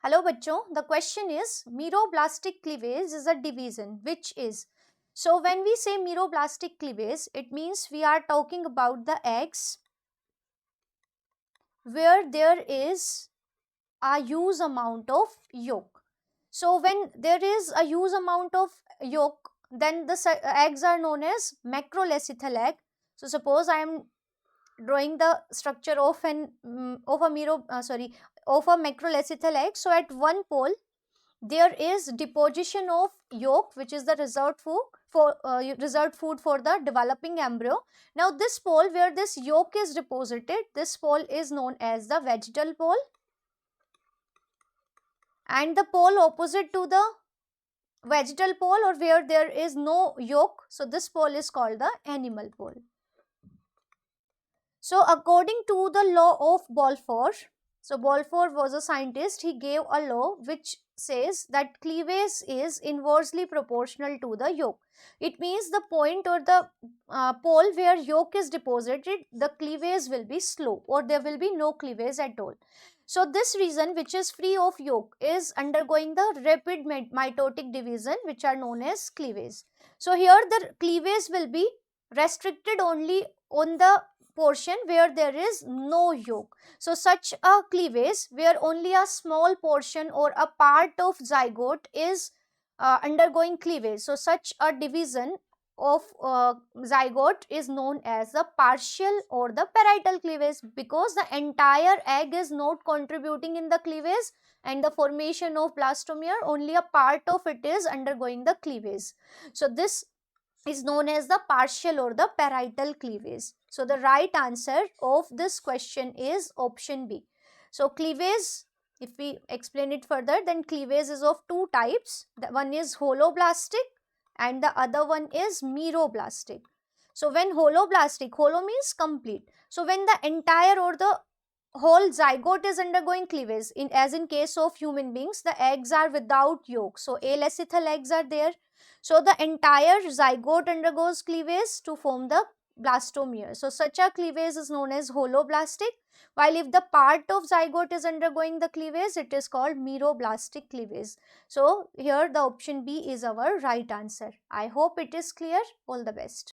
Hello बच्चों, the question is meroblastic cleavage is a division which is. So when we say meroblastic cleavage, it means we are talking about the eggs where there is a huge amount of yolk. So when there is a huge amount of yolk, then the eggs are known as macrolacethal egg. So suppose I am drawing the structure of an of a macrolacethal egg. So at one pole there is deposition of yolk, which is the reserved food for the developing embryo. Now this pole where this yolk is deposited, this pole is known as the vegetal pole, and the pole opposite to the vegetal pole, or where there is no yolk, so this pole is called the animal pole. So according to the law of Balfour, so Balfour was a scientist, he gave a law which says that cleavage is inversely proportional to the yolk. It means the point or the pole where yolk is deposited, the cleavage will be slow, or there will be no cleavage at all. So this region which is free of yolk is undergoing the rapid mitotic division, which are known as cleavage. So here the cleavage will be restricted only on the portion where there is no yolk. So such a cleavage where only a small portion or a part of zygote is undergoing cleavage, so such a division of zygote is known as the partial or the parietal cleavage, because the entire egg is not contributing in the cleavage and the formation of blastomere, only a part of it is undergoing the cleavage. So this is known as the partial or the parietal cleavage. So the right answer of this question is option B. So cleavage, if we explain it further, then cleavage is of two types. The one is holoblastic and the other one is meroblastic. So when holoblastic, holo means complete. So when the entire or the whole zygote is undergoing cleavage, as in case of human beings, the eggs are without yolk, so alacethal eggs are there, so the entire zygote undergoes cleavage to form the blastomere. So such a cleavage is known as holoblastic, while if the part of zygote is undergoing the cleavage, it is called meroblastic cleavage. So here the option B is our right answer. I hope it is clear. All the best.